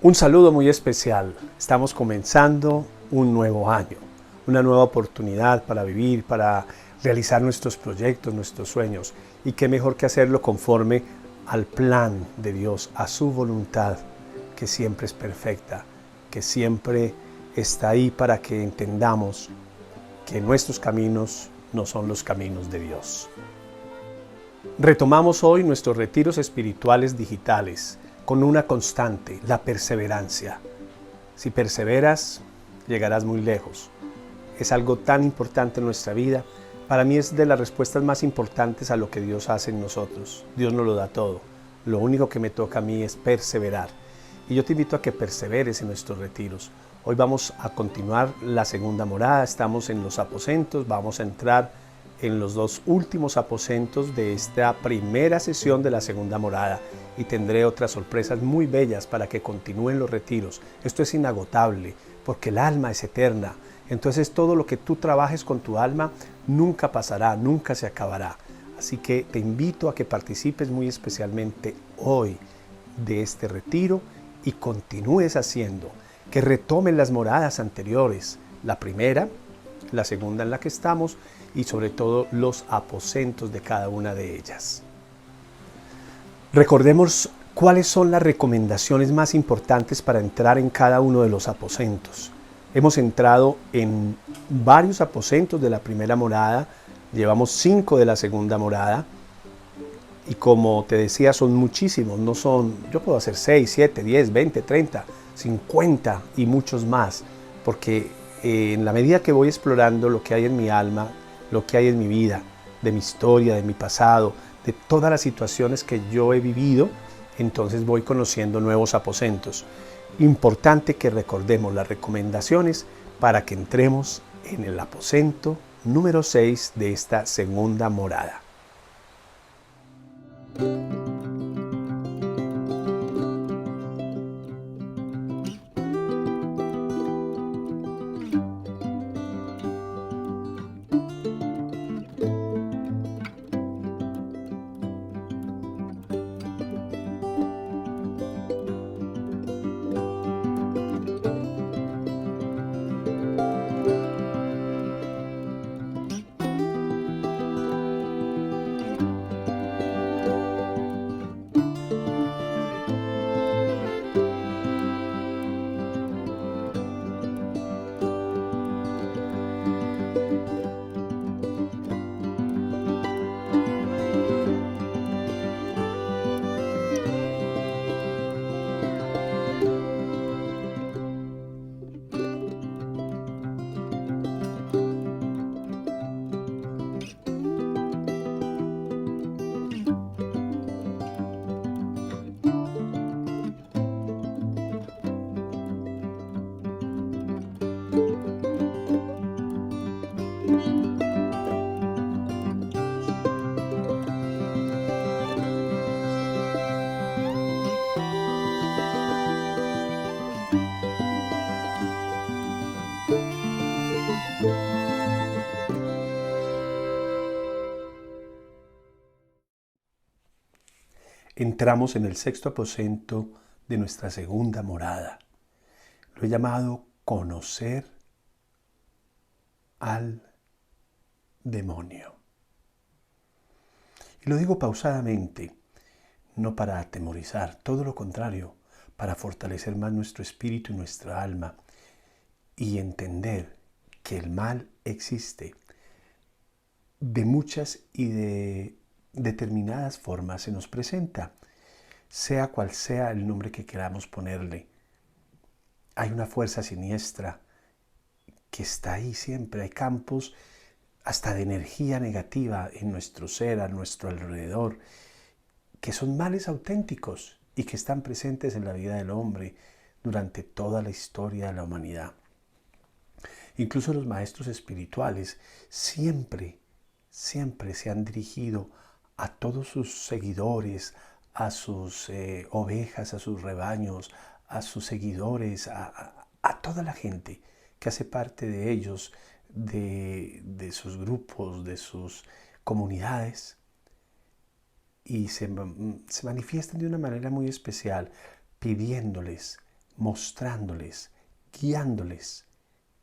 Un saludo muy especial. Estamos comenzando un nuevo año, una nueva oportunidad para vivir, para realizar nuestros proyectos, nuestros sueños. Y qué mejor que hacerlo conforme al plan de Dios, a su voluntad, que siempre es perfecta, que siempre está ahí para que entendamos que nuestros caminos no son los caminos de Dios. Retomamos hoy nuestros retiros espirituales digitales, con una constante, la perseverancia. Si perseveras, llegarás muy lejos. Es algo tan importante en nuestra vida. Para mí es de las respuestas más importantes a lo que Dios hace en nosotros. Dios nos lo da todo. Lo único que me toca a mí es perseverar. Y yo te invito a que perseveres en nuestros retiros. Hoy vamos a continuar la segunda morada. Estamos en los aposentos. Vamos a entrar en los dos últimos aposentos de esta primera sesión de la segunda morada, y tendré otras sorpresas muy bellas para que continúen los retiros. Esto es inagotable porque el alma es eterna. Entonces todo lo que tú trabajes con tu alma nunca pasará, nunca se acabará. Así que te invito a que participes muy especialmente hoy de este retiro y continúes haciendo, que retomen las moradas anteriores, la primera, la segunda en la que estamos, y sobre todo los aposentos de cada una de ellas. Recordemos cuáles son las recomendaciones más importantes para entrar en cada uno de los aposentos. Hemos entrado en varios aposentos de la primera morada, llevamos 5 de la segunda morada, y como te decía, son muchísimos, no son, yo puedo hacer 6, 7, 10, 20, 30, 50 y muchos más, porque en la medida que voy explorando lo que hay en mi alma, lo que hay en mi vida, de mi historia, de mi pasado, de todas las situaciones que yo he vivido, entonces voy conociendo nuevos aposentos. Importante que recordemos las recomendaciones para que entremos en el aposento número 6 de esta segunda morada. Entramos en el sexto aposento de nuestra segunda morada. Lo he llamado conocer al demonio. Y lo digo pausadamente, no para atemorizar, todo lo contrario, para fortalecer más nuestro espíritu y nuestra alma y entender que el mal existe de muchas y de determinadas formas se nos presenta, sea cual sea el nombre que queramos ponerle. Hay una fuerza siniestra que está ahí siempre, hay campos hasta de energía negativa en nuestro ser, a nuestro alrededor, que son males auténticos y que están presentes en la vida del hombre durante toda la historia de la humanidad. Incluso los maestros espirituales siempre se han dirigido a todos sus seguidores, a sus ovejas, a sus rebaños, a sus seguidores, a toda la gente que hace parte de ellos, de sus grupos, de sus comunidades, y se manifiestan de una manera muy especial, pidiéndoles, mostrándoles, guiándoles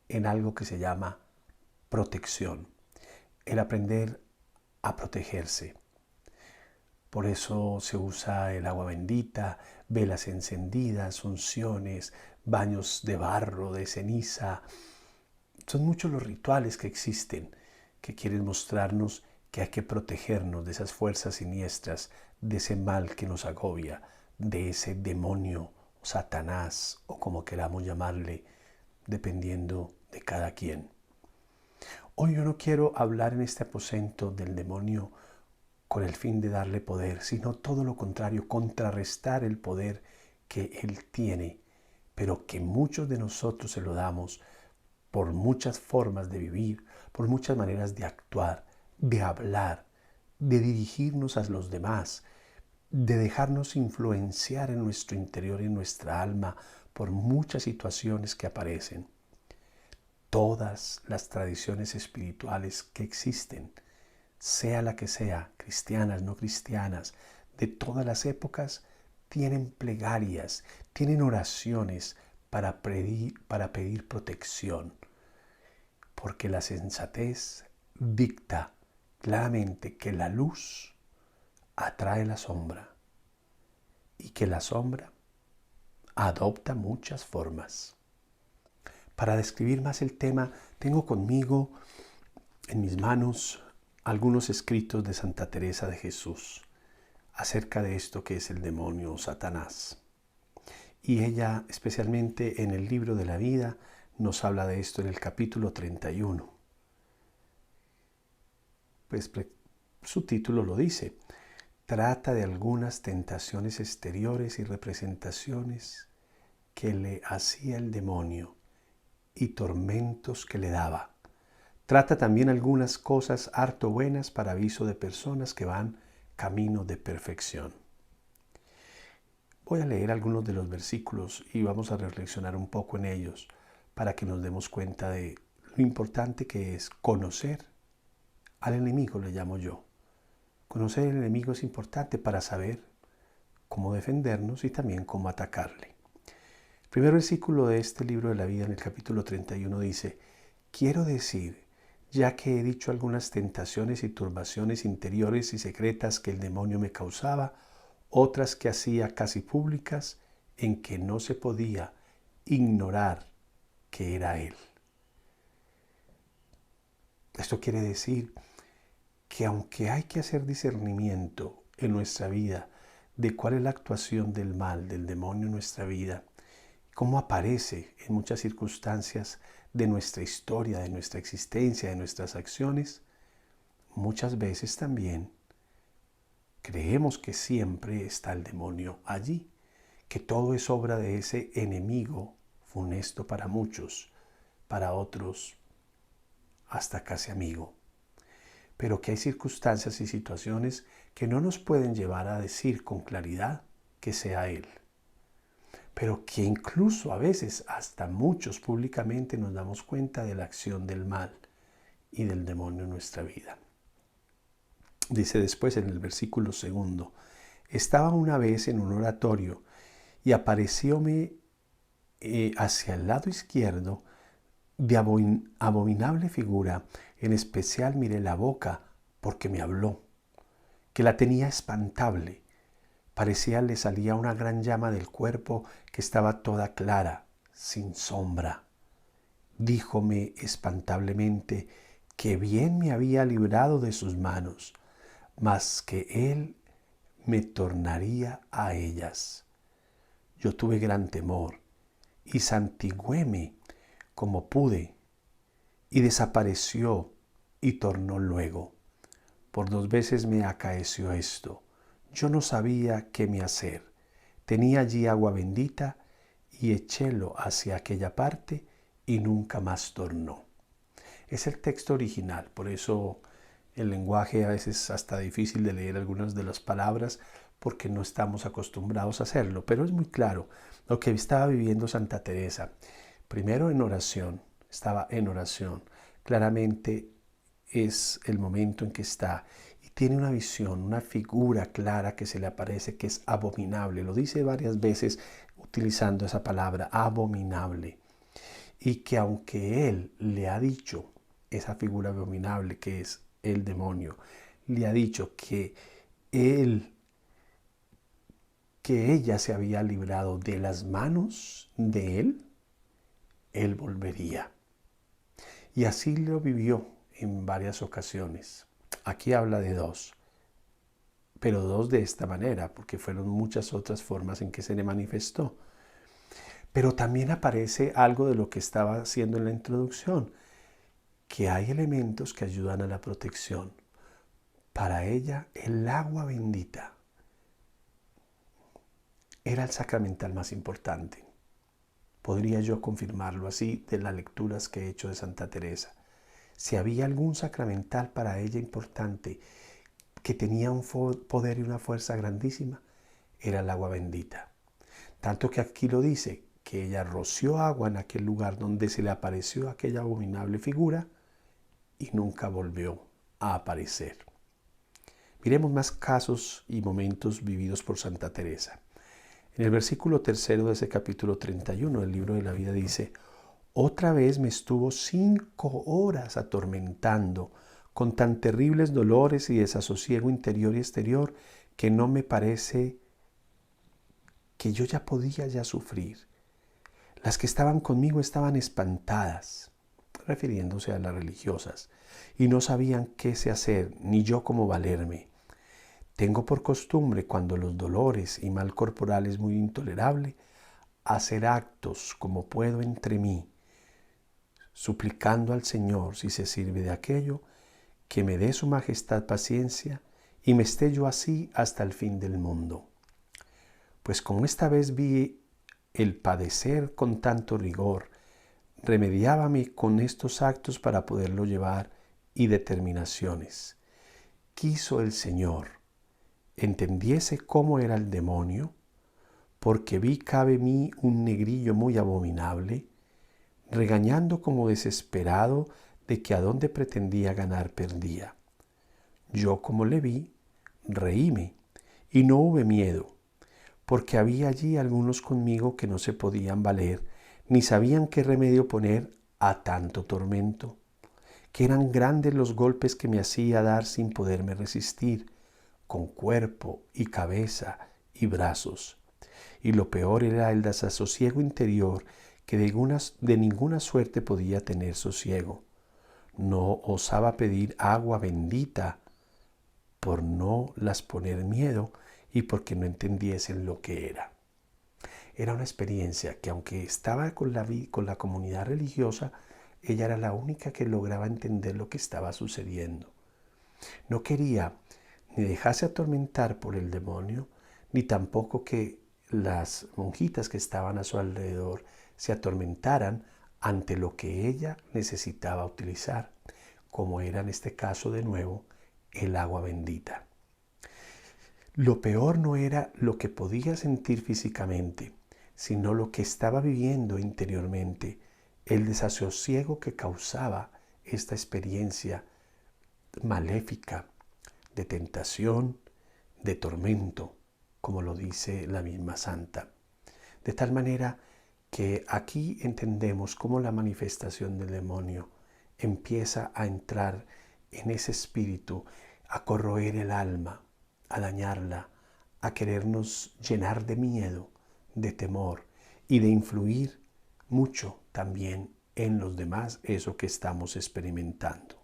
en algo que se llama protección, el aprender a protegerse. Por eso se usa el agua bendita, velas encendidas, unciones, baños de barro, de ceniza. Son muchos los rituales que existen que quieren mostrarnos que hay que protegernos de esas fuerzas siniestras, de ese mal que nos agobia, de ese demonio, Satanás o como queramos llamarle, dependiendo de cada quien. Hoy yo no quiero hablar en este aposento del demonio con el fin de darle poder, sino todo lo contrario, contrarrestar el poder que él tiene, pero que muchos de nosotros se lo damos por muchas formas de vivir, por muchas maneras de actuar, de hablar, de dirigirnos a los demás, de dejarnos influenciar en nuestro interior y en nuestra alma por muchas situaciones que aparecen. Todas las tradiciones espirituales que existen, sea la que sea, cristianas, no cristianas, de todas las épocas, tienen plegarias, tienen oraciones para pedir protección, porque la sensatez dicta claramente que la luz atrae la sombra y que la sombra adopta muchas formas. Para describir más el tema, tengo conmigo en mis manos algunos escritos de Santa Teresa de Jesús acerca de esto que es el demonio o Satanás. Y ella, especialmente en el libro de la vida, nos habla de esto en el capítulo 31. Pues su título lo dice. Trata de algunas tentaciones exteriores y representaciones que le hacía el demonio y tormentos que le daba. Trata también algunas cosas harto buenas para aviso de personas que van camino de perfección. Voy a leer algunos de los versículos y vamos a reflexionar un poco en ellos para que nos demos cuenta de lo importante que es conocer al enemigo, le llamo yo. Conocer al enemigo es importante para saber cómo defendernos y también cómo atacarle. El primer versículo de este libro de la vida en el capítulo 31 dice: quiero decir, ya que he dicho algunas tentaciones y turbaciones interiores y secretas que el demonio me causaba, otras que hacía casi públicas, en que no se podía ignorar que era él. Esto quiere decir que aunque hay que hacer discernimiento en nuestra vida de cuál es la actuación del mal, del demonio en nuestra vida, cómo aparece en muchas circunstancias de nuestra historia, de nuestra existencia, de nuestras acciones, muchas veces también creemos que siempre está el demonio allí, que todo es obra de ese enemigo funesto para muchos, para otros hasta casi amigo. Pero que hay circunstancias y situaciones que no nos pueden llevar a decir con claridad que sea él. Pero que incluso a veces, hasta muchos públicamente, nos damos cuenta de la acción del mal y del demonio en nuestra vida. Dice después en el versículo 2: estaba una vez en un oratorio y aparecióme hacia el lado izquierdo de abominable figura. En especial miré la boca porque me habló, que la tenía espantable. Parecía le salía una gran llama del cuerpo que estaba toda clara, sin sombra. Díjome espantablemente que bien me había librado de sus manos, mas que él me tornaría a ellas. Yo tuve gran temor y santigüéme como pude, y desapareció y tornó luego. Por 2 veces me acaeció esto. Yo no sabía qué me hacer. Tenía allí agua bendita y echélo hacia aquella parte y nunca más tornó. Es el texto original, por eso el lenguaje a veces es hasta difícil de leer algunas de las palabras porque no estamos acostumbrados a hacerlo, pero es muy claro lo que estaba viviendo Santa Teresa. Primero en oración, estaba en oración. Claramente es el momento en que está y tiene una visión, una figura clara que se le aparece que es abominable. Lo dice varias veces utilizando esa palabra, abominable. Y que aunque él le ha dicho, esa figura abominable que es el demonio, le ha dicho que ella se había librado de las manos de él volvería. Y así lo vivió en varias ocasiones. Aquí habla de dos, pero dos de esta manera, porque fueron muchas otras formas en que se le manifestó. Pero también aparece algo de lo que estaba haciendo en la introducción, que hay elementos que ayudan a la protección. Para ella, el agua bendita era el sacramental más importante. Podría yo confirmarlo así de las lecturas que he hecho de Santa Teresa. Si había algún sacramental para ella importante que tenía un poder y una fuerza grandísima, era el agua bendita. Tanto que aquí lo dice, que ella roció agua en aquel lugar donde se le apareció aquella abominable figura y nunca volvió a aparecer. Miremos más casos y momentos vividos por Santa Teresa. En el versículo 3 de ese capítulo 31 del libro de la vida dice: otra vez me estuvo 5 horas atormentando con tan terribles dolores y desasosiego interior y exterior que no me parece que yo ya podía sufrir. Las que estaban conmigo estaban espantadas, refiriéndose a las religiosas, y no sabían qué se hacer, ni yo cómo valerme. Tengo por costumbre, cuando los dolores y mal corporal es muy intolerable, hacer actos como puedo entre mí, suplicando al Señor, si se sirve de aquello, que me dé su majestad paciencia y me esté yo así hasta el fin del mundo. Pues como esta vez vi el padecer con tanto rigor, remediábame con estos actos para poderlo llevar y determinaciones. Quiso el Señor entendiese cómo era el demonio, porque vi cabe mí un negrillo muy abominable, regañando como desesperado de que a donde pretendía ganar perdía. Yo como le vi, reíme y no hube miedo, porque había allí algunos conmigo que no se podían valer, ni sabían qué remedio poner a tanto tormento, que eran grandes los golpes que me hacía dar sin poderme resistir, con cuerpo y cabeza y brazos. Y lo peor era el desasosiego interior, que de ninguna suerte podía tener sosiego. No osaba pedir agua bendita por no las poner miedo y porque no entendiesen lo que era. Era una experiencia que, aunque estaba con la comunidad religiosa, ella era la única que lograba entender lo que estaba sucediendo. No quería ni dejarse atormentar por el demonio, ni tampoco que las monjitas que estaban a su alrededor se atormentaran ante lo que ella necesitaba utilizar, como era en este caso de nuevo el agua bendita. Lo peor no era lo que podía sentir físicamente, sino lo que estaba viviendo interiormente, el desasosiego que causaba esta experiencia maléfica de tentación, de tormento, como lo dice la misma santa. De tal manera que aquí entendemos cómo la manifestación del demonio empieza a entrar en ese espíritu, a corroer el alma, a dañarla, a querernos llenar de miedo, de temor y de influir mucho también en los demás eso que estamos experimentando.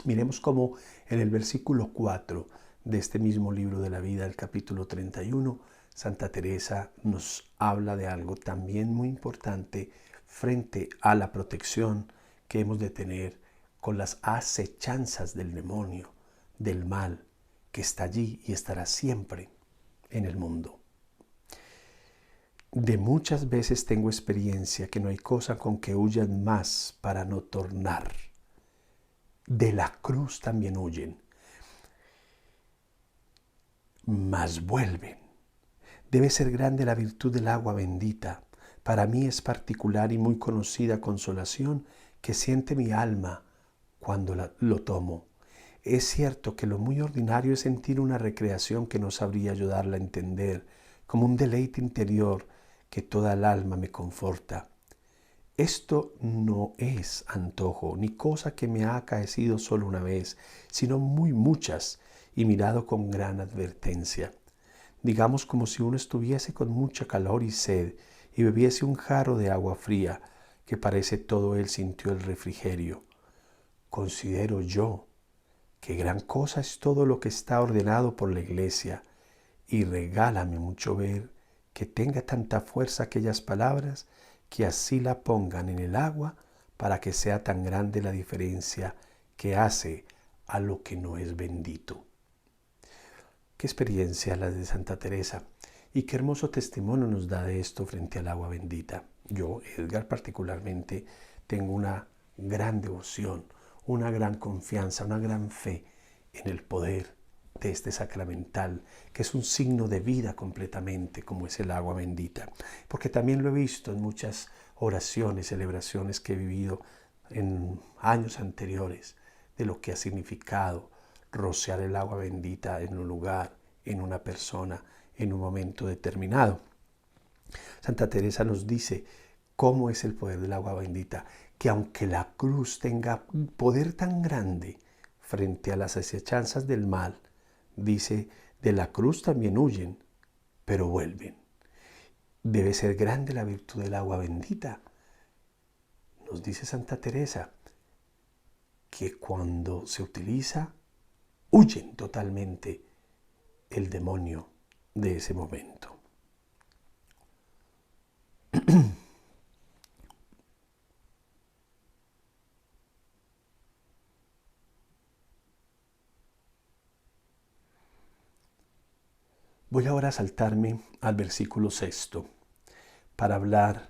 Miremos cómo en el versículo 4 de este mismo libro de la vida, el capítulo 31, Santa Teresa nos habla de algo también muy importante frente a la protección que hemos de tener con las acechanzas del demonio, del mal, que está allí y estará siempre en el mundo. De muchas veces tengo experiencia que no hay cosa con que huyan más para no tornar. De la cruz también huyen, mas vuelven. Debe ser grande la virtud del agua bendita. Para mí es particular y muy conocida consolación que siente mi alma cuando lo tomo. Es cierto que lo muy ordinario es sentir una recreación que no sabría yo darla a entender, como un deleite interior que toda el alma me conforta. Esto no es antojo, ni cosa que me ha acaecido solo una vez, sino muy muchas, y mirado con gran advertencia. Digamos como si uno estuviese con mucha calor y sed, y bebiese un jarro de agua fría, que parece todo él sintió el refrigerio. Considero yo que gran cosa es todo lo que está ordenado por la Iglesia, y regálame mucho ver que tenga tanta fuerza aquellas palabras que así la pongan en el agua para que sea tan grande la diferencia que hace a lo que no es bendito. Qué experiencia la de Santa Teresa y qué hermoso testimonio nos da de esto frente al agua bendita. Yo, Edgar, particularmente tengo una gran devoción, una gran confianza, una gran fe en el poder de este sacramental, que es un signo de vida completamente, como es el agua bendita. Porque también lo he visto en muchas oraciones, celebraciones que he vivido en años anteriores, de lo que ha significado rociar el agua bendita en un lugar, en una persona, en un momento determinado. Santa Teresa nos dice cómo es el poder del agua bendita, que aunque la cruz tenga un poder tan grande frente a las acechanzas del mal, dice, de la cruz también huyen, pero vuelven. Debe ser grande la virtud del agua bendita. Nos dice Santa Teresa que cuando se utiliza, huyen totalmente el demonio de ese momento. Voy ahora a saltarme al versículo 6 para hablar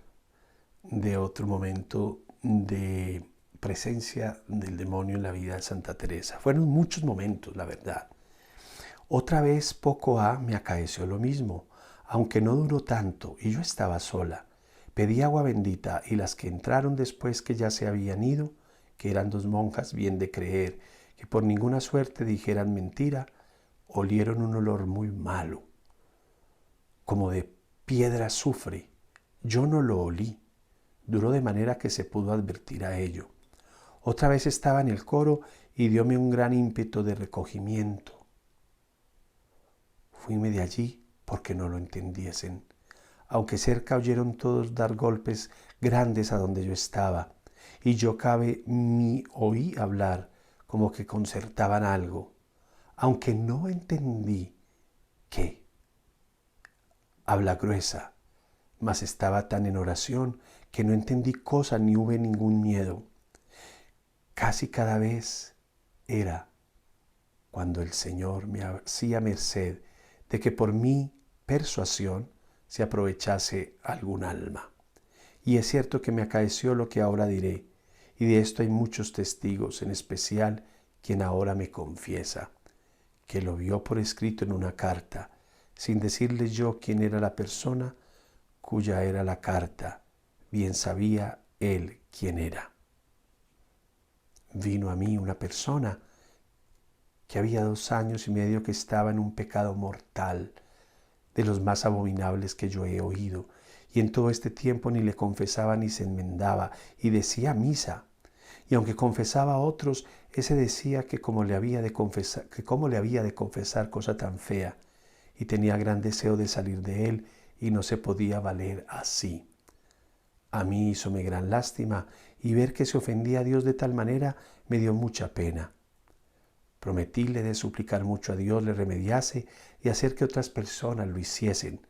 de otro momento de presencia del demonio en la vida de Santa Teresa. Fueron muchos momentos, la verdad. Otra vez poco me acaeció lo mismo, aunque no duró tanto y yo estaba sola. Pedí agua bendita y las que entraron después que ya se habían ido, que eran 2 monjas bien de creer, que por ninguna suerte dijeran mentira, olieron un olor muy malo, como de piedra azufre. Yo no lo olí, duró de manera que se pudo advertir a ello. Otra vez estaba en el coro y dióme un gran ímpetu de recogimiento. Fuime de allí porque no lo entendiesen, aunque cerca oyeron todos dar golpes grandes a donde yo estaba, y yo cabe mi oí hablar como que concertaban algo, aunque no entendí qué. Habla gruesa, mas estaba tan en oración que no entendí cosa ni hube ningún miedo. Casi cada vez era cuando el Señor me hacía merced de que por mi persuasión se aprovechase algún alma. Y es cierto que me acaeció lo que ahora diré, y de esto hay muchos testigos, en especial quien ahora me confiesa, que lo vio por escrito en una carta, sin decirle yo quién era la persona cuya era la carta, bien sabía él quién era. Vino a mí una persona que había 2 años y medio que estaba en un pecado mortal, de los más abominables que yo he oído, y en todo este tiempo ni le confesaba ni se enmendaba, y decía misa, y aunque confesaba a otros, ese decía que cómo le había de confesar cosa tan fea, y tenía gran deseo de salir de él, y no se podía valer así. A mí hízome gran lástima, y ver que se ofendía a Dios de tal manera me dio mucha pena. Prometíle de suplicar mucho a Dios le remediase y hacer que otras personas lo hiciesen,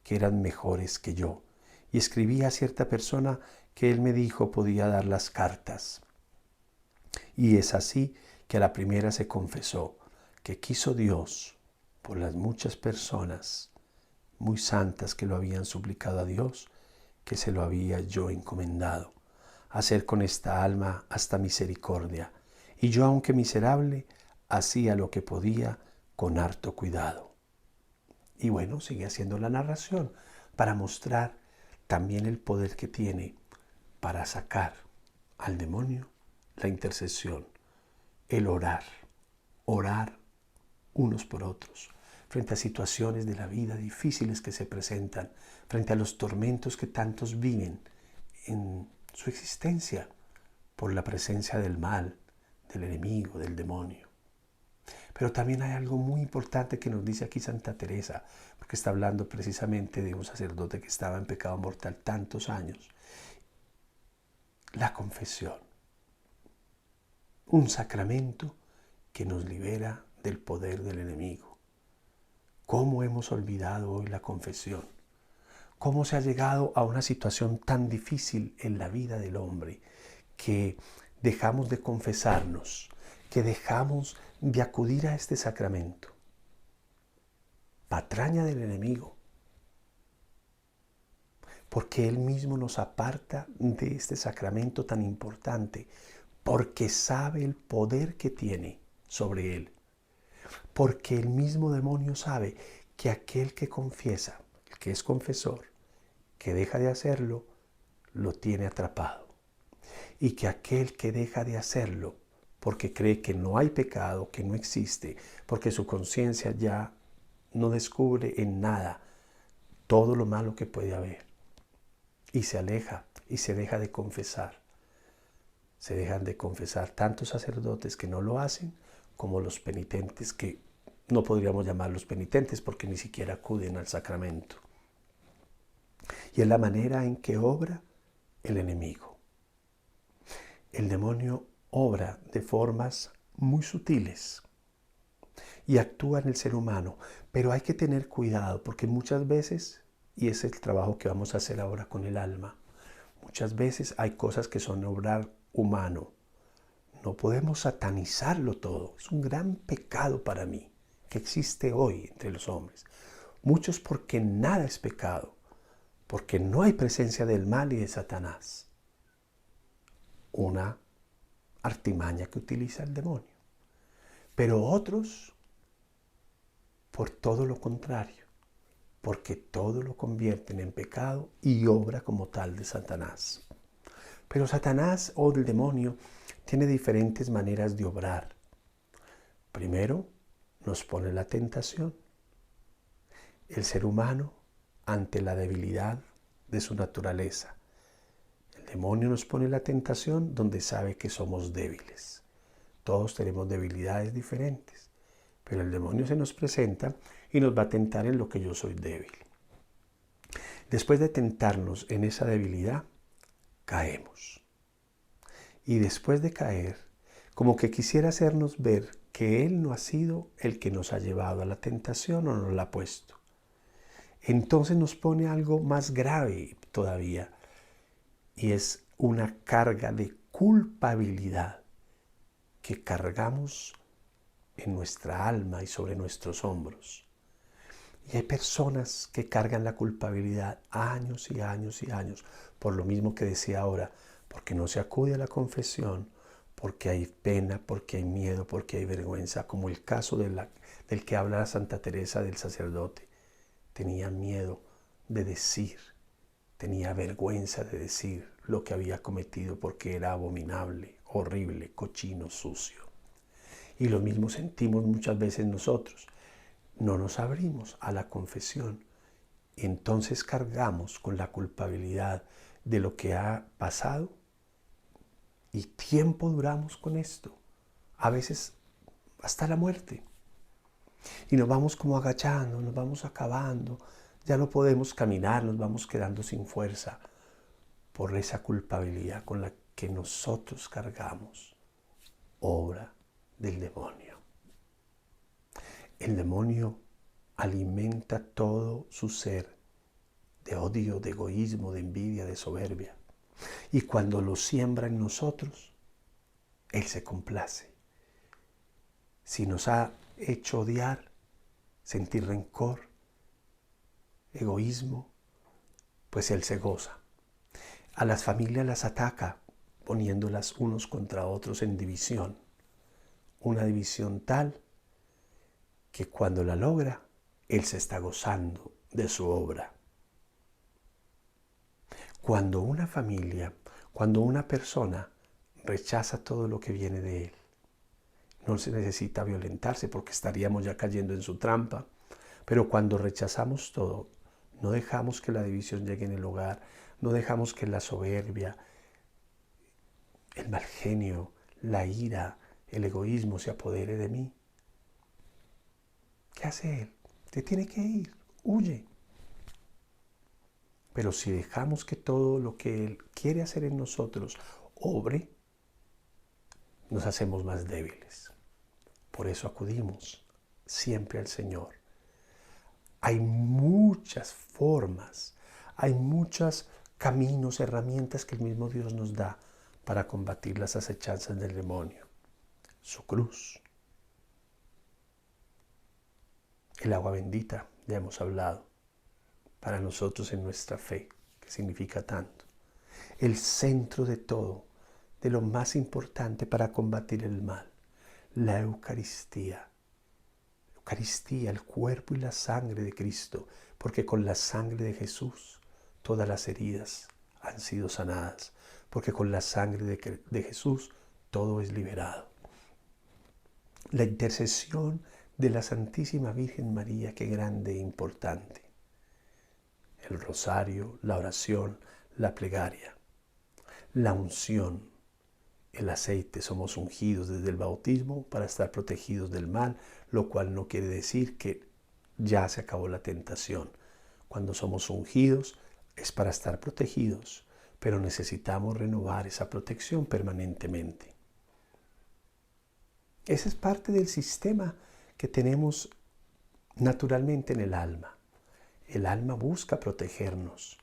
que eran mejores que yo. Y escribí a cierta persona que él me dijo podía dar las cartas. Y es así que a la primera se confesó que quiso Dios, por las muchas personas, muy santas que lo habían suplicado a Dios, que se lo había yo encomendado, hacer con esta alma hasta misericordia. Y yo, aunque miserable, hacía lo que podía con harto cuidado. Y bueno, sigue haciendo la narración para mostrar también el poder que tiene para sacar al demonio, la intercesión, el orar unos por otros, frente a situaciones de la vida difíciles que se presentan, frente a los tormentos que tantos viven en su existencia por la presencia del mal, del enemigo, del demonio. Pero también hay algo muy importante que nos dice aquí Santa Teresa, porque está hablando precisamente de un sacerdote que estaba en pecado mortal tantos años. La confesión, un sacramento que nos libera del poder del enemigo. ¿Cómo hemos olvidado hoy la confesión? ¿Cómo se ha llegado a una situación tan difícil en la vida del hombre que dejamos de confesarnos, que dejamos de acudir a este sacramento? Patraña del enemigo, porque él mismo nos aparta de este sacramento tan importante, porque sabe el poder que tiene sobre él, porque el mismo demonio sabe que aquel que confiesa, el que es confesor, que deja de hacerlo, lo tiene atrapado. Y que aquel que deja de hacerlo porque cree que no hay pecado, que no existe, porque su conciencia ya no descubre en nada todo lo malo que puede haber, y se aleja y se deja de confesar. Se dejan de confesar tantos sacerdotes que no lo hacen, como los penitentes, que no podríamos llamarlos penitentes porque ni siquiera acuden al sacramento. Y es la manera en que obra el enemigo. El demonio obra de formas muy sutiles y actúa en el ser humano, pero hay que tener cuidado porque muchas veces, y es el trabajo que vamos a hacer ahora con el alma, muchas veces hay cosas que son obrar humano. No podemos satanizarlo todo. Es un gran pecado para mí que existe hoy entre los hombres. Muchos porque nada es pecado, porque no hay presencia del mal y de Satanás. Una artimaña que utiliza el demonio. Pero otros por todo lo contrario, porque todo lo convierten en pecado y obra como tal de Satanás. Pero Satanás o el demonio tiene diferentes maneras de obrar. Primero, nos pone la tentación. El ser humano ante la debilidad de su naturaleza. El demonio nos pone la tentación donde sabe que somos débiles. Todos tenemos debilidades diferentes, pero el demonio se nos presenta y nos va a tentar en lo que yo soy débil. Después de tentarnos en esa debilidad, caemos. Y después de caer, como que quisiera hacernos ver que Él no ha sido el que nos ha llevado a la tentación o nos la ha puesto. Entonces nos pone algo más grave todavía, y es una carga de culpabilidad que cargamos en nuestra alma y sobre nuestros hombros. Y hay personas que cargan la culpabilidad años y años y años, por lo mismo que decía ahora, porque no se acude a la confesión, porque hay pena, porque hay miedo, porque hay vergüenza, como el caso del que habla Santa Teresa del sacerdote. Tenía miedo de decir, tenía vergüenza de decir lo que había cometido porque era abominable, horrible, cochino, sucio. Y lo mismo sentimos muchas veces nosotros. No nos abrimos a la confesión. Entonces cargamos con la culpabilidad de lo que ha pasado y tiempo duramos con esto. A veces hasta la muerte. Y nos vamos como agachando, nos vamos acabando. Ya no podemos caminar, nos vamos quedando sin fuerza por esa culpabilidad con la que nosotros cargamos. Obra del demonio. El demonio alimenta todo su ser de odio, de egoísmo, de envidia, de soberbia. Y cuando lo siembra en nosotros, Él se complace. Si nos ha hecho odiar, sentir rencor, egoísmo, pues Él se goza. A las familias las ataca poniéndolas unos contra otros en división. Una división tal que cuando la logra, Él se está gozando de su obra. Cuando una familia, cuando una persona rechaza todo lo que viene de Él, no se necesita violentarse porque estaríamos ya cayendo en su trampa. Pero cuando rechazamos todo, no dejamos que la división llegue en el hogar, no dejamos que la soberbia, el mal genio, la ira, el egoísmo se apodere de mí. ¿Qué hace Él? Te tiene que ir, huye. Pero si dejamos que todo lo que Él quiere hacer en nosotros obre, nos hacemos más débiles. Por eso acudimos siempre al Señor. Hay muchas formas, hay muchos caminos, herramientas que el mismo Dios nos da para combatir las acechanzas del demonio. Su cruz, el agua bendita, ya hemos hablado, para nosotros en nuestra fe, que significa tanto. El centro de todo, de lo más importante para combatir el mal, la Eucaristía. Eucaristía, el cuerpo y la sangre de Cristo, porque con la sangre de Jesús todas las heridas han sido sanadas, porque con la sangre de Jesús todo es liberado. La intercesión de la Santísima Virgen María, qué grande e importante. El rosario, la oración, la plegaria, la unción, el aceite. Somos ungidos desde el bautismo para estar protegidos del mal, lo cual no quiere decir que ya se acabó la tentación. Cuando somos ungidos es para estar protegidos, pero necesitamos renovar esa protección permanentemente. Ese es parte del sistema que tenemos naturalmente en el alma. El alma busca protegernos,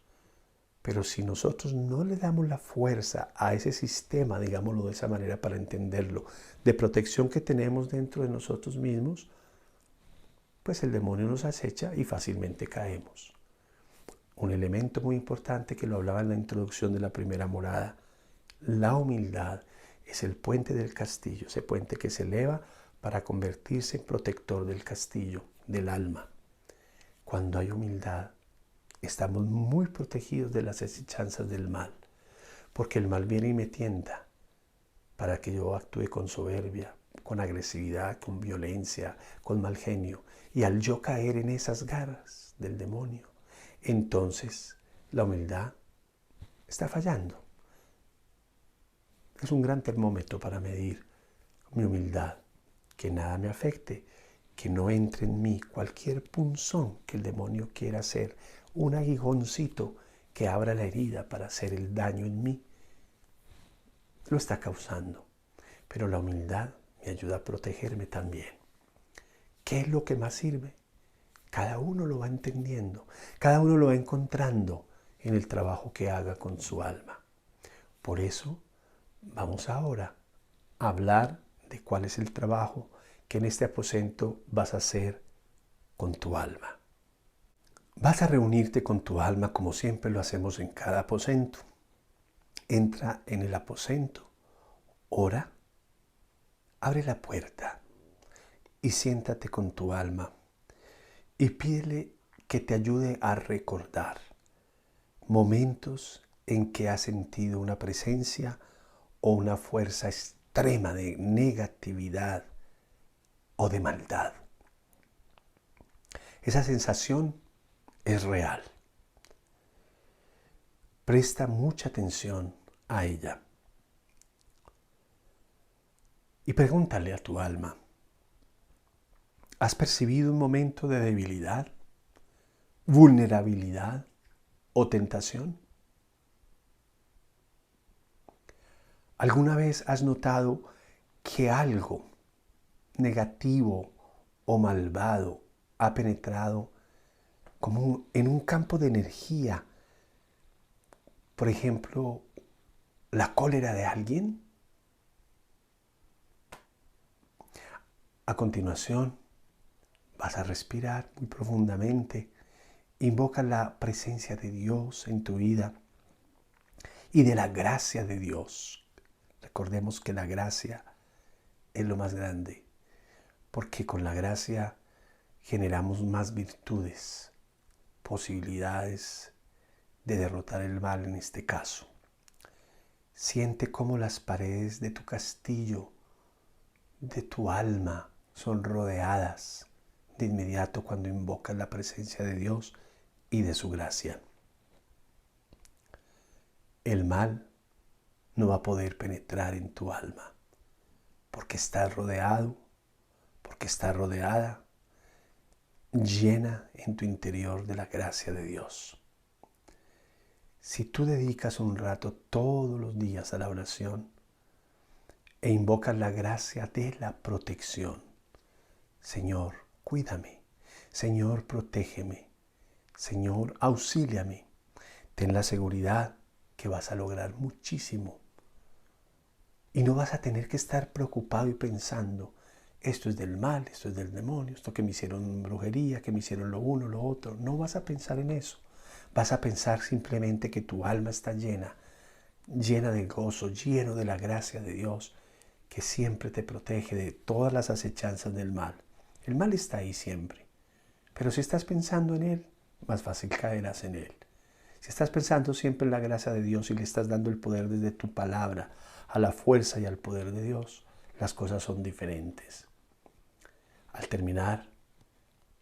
pero si nosotros no le damos la fuerza a ese sistema, digámoslo de esa manera para entenderlo, de protección que tenemos dentro de nosotros mismos, pues el demonio nos acecha y fácilmente caemos. Un elemento muy importante que lo hablaba en la introducción de la primera morada, la humildad es el puente del castillo, ese puente que se eleva para convertirse en protector del castillo, del alma. Cuando hay humildad, estamos muy protegidos de las acechanzas del mal, porque el mal viene y me tienta para que yo actúe con soberbia, con agresividad, con violencia, con mal genio. Y al yo caer en esas garras del demonio, entonces la humildad está fallando. Es un gran termómetro para medir mi humildad, que nada me afecte, que no entre en mí cualquier punzón que el demonio quiera hacer, un aguijoncito que abra la herida para hacer el daño en mí. Lo está causando, pero la humildad me ayuda a protegerme también. ¿Qué es lo que más sirve? Cada uno lo va entendiendo, cada uno lo va encontrando en el trabajo que haga con su alma. Por eso vamos ahora a hablar de cuál es el trabajo que en este aposento vas a hacer con tu alma. Vas a reunirte con tu alma como siempre lo hacemos en cada aposento. Entra en el aposento, ora, abre la puerta y siéntate con tu alma y pídele que te ayude a recordar momentos en que has sentido una presencia o una fuerza extrema de negatividad o de maldad. Esa sensación es real. Presta mucha atención a ella. Y pregúntale a tu alma, ¿has percibido un momento de debilidad, vulnerabilidad o tentación? ¿Alguna vez has notado que algo negativo o malvado ha penetrado como en un campo de energía? Por ejemplo, la cólera de alguien. A continuación, vas a respirar muy profundamente Invoca la presencia de Dios en tu vida y de la gracia de Dios. Recordemos que la gracia es lo más grande, porque con la gracia generamos más virtudes, posibilidades de derrotar el mal en este caso. Siente cómo las paredes de tu castillo, de tu alma, son rodeadas de inmediato cuando invocas la presencia de Dios y de su gracia. El mal no va a poder penetrar en tu alma, porque estás rodeado, porque estás rodeada, llena en tu interior de la gracia de Dios. Si tú dedicas un rato todos los días a la oración e invocas la gracia de la protección, Señor, cuídame, Señor, protégeme, Señor, auxíliame, ten la seguridad que vas a lograr muchísimo. Y no vas a tener que estar preocupado y pensando, esto es del mal, esto es del demonio, esto que me hicieron brujería, que me hicieron lo uno, lo otro. No vas a pensar en eso. Vas a pensar simplemente que tu alma está llena de gozo, lleno de la gracia de Dios, que siempre te protege de todas las acechanzas del mal. El mal está ahí siempre. Pero si estás pensando en él, más fácil caerás en él. Si estás pensando siempre en la gracia de Dios y le estás dando el poder desde tu palabra a la fuerza y al poder de Dios, las cosas son diferentes. Al terminar,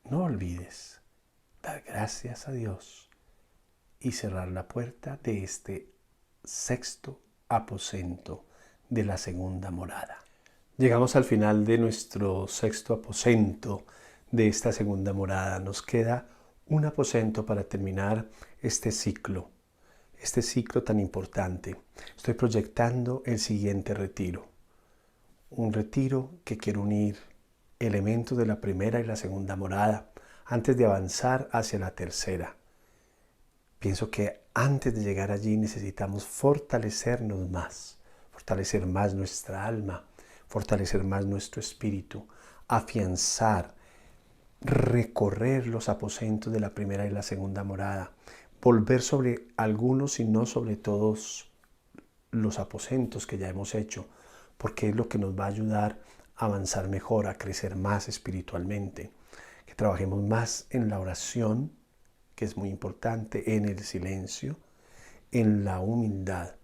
no olvides dar gracias a Dios y cerrar la puerta de este sexto aposento de la segunda morada. Llegamos al final de nuestro sexto aposento de esta segunda morada. Nos queda un aposento para terminar este ciclo tan importante. Estoy proyectando el siguiente retiro. Un retiro que quiere unir elementos de la primera y la segunda morada antes de avanzar hacia la tercera. Pienso que antes de llegar allí necesitamos fortalecernos más, fortalecer más nuestra alma, fortalecer más nuestro espíritu, afianzar, recorrer los aposentos de la primera y la segunda morada, volver sobre algunos y no sobre todos los aposentos que ya hemos hecho, porque es lo que nos va a ayudar a avanzar mejor, a crecer más espiritualmente, que trabajemos más en la oración, que es muy importante, en el silencio, en la humildad.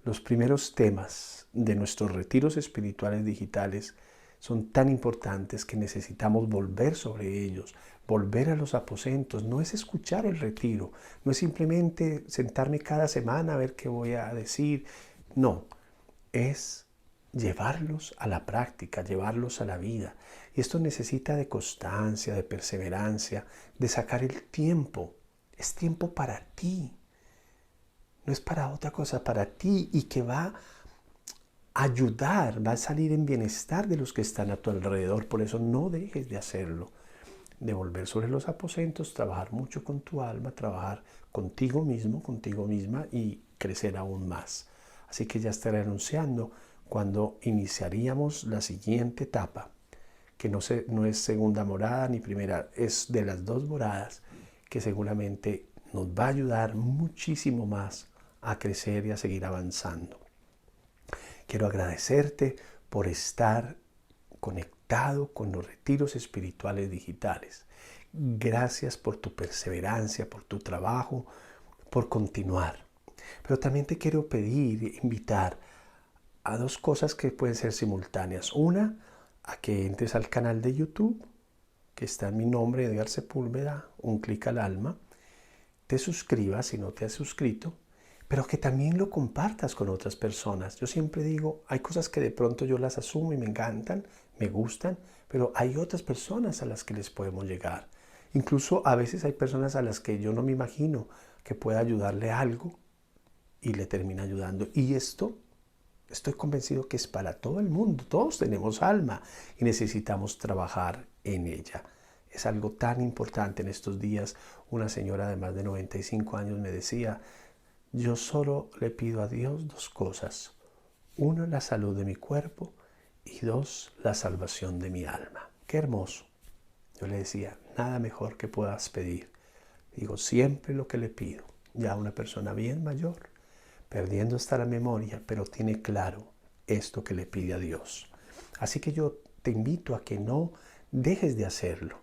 Los primeros temas de nuestros retiros espirituales digitales son tan importantes que necesitamos volver sobre ellos, volver a los aposentos. No es escuchar el retiro, no es simplemente sentarme cada semana a ver qué voy a decir. No, es llevarlos a la práctica, llevarlos a la vida. Y esto necesita de constancia, de perseverancia, de sacar el tiempo. Es tiempo para ti. No es para otra cosa, para ti, y que va a ayudar, va a salir en bienestar de los que están a tu alrededor. Por eso no dejes de hacerlo. De volver sobre los aposentos, trabajar mucho con tu alma, trabajar contigo mismo, contigo misma y crecer aún más. Así que ya estaré anunciando cuando iniciaríamos la siguiente etapa, que no es segunda morada ni primera, es de las dos moradas, que seguramente nos va a ayudar muchísimo más a crecer y a seguir avanzando. Quiero agradecerte por estar conectado con los retiros espirituales digitales. Gracias por tu perseverancia, por tu trabajo, por continuar. Pero también te quiero pedir, invitar a dos cosas que pueden ser simultáneas. Una, a que entres al canal de YouTube, que está en mi nombre, Edgar Sepúlveda, un clic al alma. Te suscribas si no te has suscrito, pero que también lo compartas con otras personas. Yo siempre digo, hay cosas que de pronto yo las asumo y me encantan, me gustan, pero hay otras personas a las que les podemos llegar. Incluso a veces hay personas a las que yo no me imagino que pueda ayudarle algo y le termina ayudando. Y esto, estoy convencido que es para todo el mundo. Todos tenemos alma y necesitamos trabajar en ella. Es algo tan importante. En estos días una señora de más de 95 años me decía, yo solo le pido a Dios dos cosas. Uno, la salud de mi cuerpo, y dos, la salvación de mi alma. Qué hermoso. Yo le decía, nada mejor que puedas pedir. Digo siempre lo que le pido. Ya una persona bien mayor, perdiendo hasta la memoria, pero tiene claro esto que le pide a Dios. Así que yo te invito a que no dejes de hacerlo,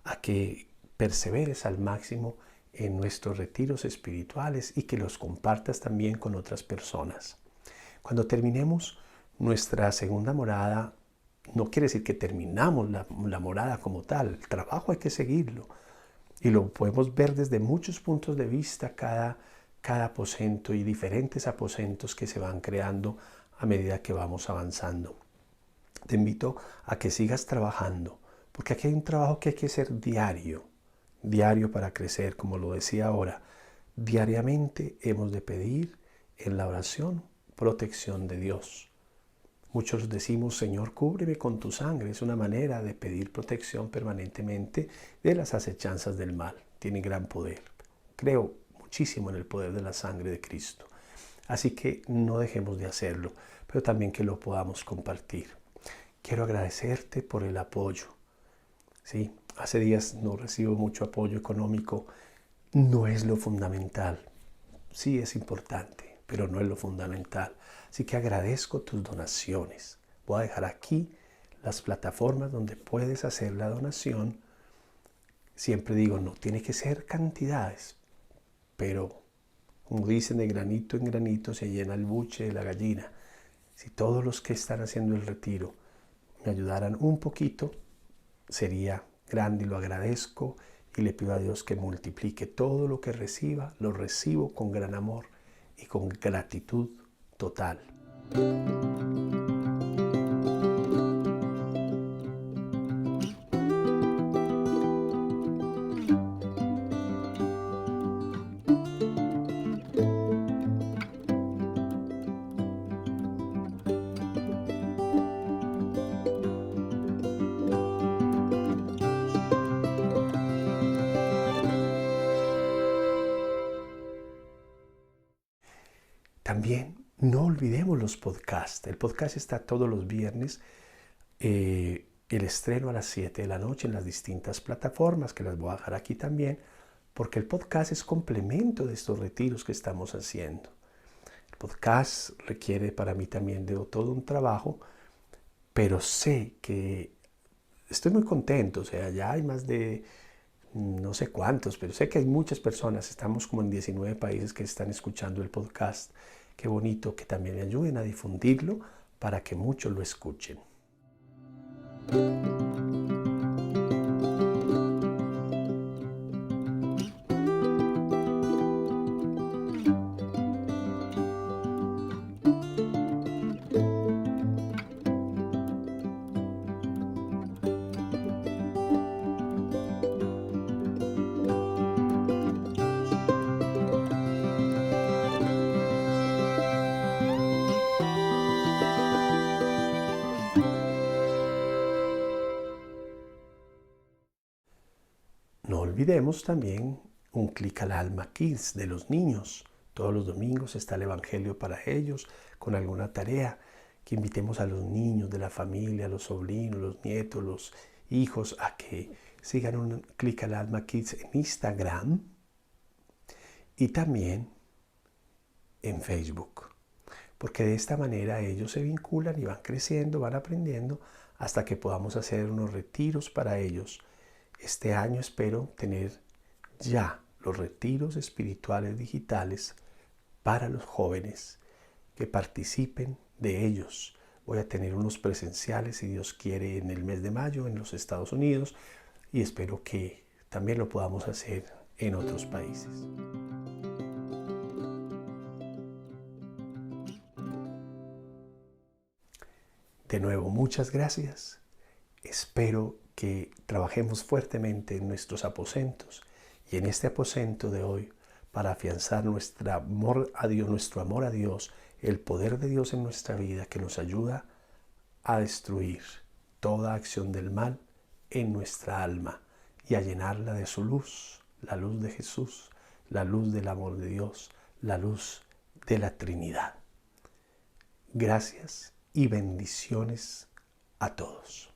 a que perseveres al máximo en nuestros retiros espirituales y que los compartas también con otras personas. Cuando terminemos nuestra segunda morada, no quiere decir que terminamos la morada como tal. El trabajo hay que seguirlo. Y lo podemos ver desde muchos puntos de vista, cada aposento y diferentes aposentos que se van creando a medida que vamos avanzando. Te invito a que sigas trabajando, porque aquí hay un trabajo que hay que hacer diario para crecer, como lo decía ahora. Diariamente hemos de pedir en la oración protección de Dios. Muchos decimos, Señor, cúbreme con tu sangre. Es una manera de pedir protección permanentemente de las acechanzas del mal. Tiene gran poder. Creo muchísimo en el poder de la sangre de Cristo. Así que no dejemos de hacerlo, pero también que lo podamos compartir. Quiero agradecerte por el apoyo. Sí, hace días no recibo mucho apoyo económico. No es lo fundamental. Sí es importante, pero no es lo fundamental. Así que agradezco tus donaciones. Voy a dejar aquí las plataformas donde puedes hacer la donación. Siempre digo, no tiene que ser cantidades, pero como dicen, de granito en granito se llena el buche de la gallina. Si todos los que están haciendo el retiro me ayudaran un poquito, sería grande y lo agradezco y le pido a Dios que multiplique todo lo que reciba. Lo recibo con gran amor y con gratitud total. También no olvidemos los podcasts. El podcast está todos los viernes. El estreno a las 7 de la noche en las distintas plataformas, que las voy a dejar aquí también, porque el podcast es complemento de estos retiros que estamos haciendo. El podcast requiere para mí también de todo un trabajo, pero sé que estoy muy contento. O sea, ya hay más de no sé cuántos, pero sé que hay muchas personas. Estamos como en 19 países que están escuchando el podcast. Qué bonito que también me ayuden a difundirlo para que muchos lo escuchen. No olvidemos también un clic al alma Kids de los niños. Todos los domingos está el Evangelio para ellos con alguna tarea. Que invitemos a los niños de la familia, los sobrinos, los nietos, los hijos a que sigan un clic al alma Kids en Instagram y también en Facebook. Porque de esta manera ellos se vinculan y van creciendo, van aprendiendo hasta que podamos hacer unos retiros para ellos. Este año espero tener ya los retiros espirituales digitales para los jóvenes que participen de ellos. Voy a tener unos presenciales, si Dios quiere, en el mes de mayo en los Estados Unidos y espero que también lo podamos hacer en otros países. De nuevo, muchas gracias. Espero que trabajemos fuertemente en nuestros aposentos y en este aposento de hoy para afianzar nuestro amor a Dios, el poder de Dios en nuestra vida que nos ayuda a destruir toda acción del mal en nuestra alma y a llenarla de su luz, la luz de Jesús, la luz del amor de Dios, la luz de la Trinidad. Gracias y bendiciones a todos.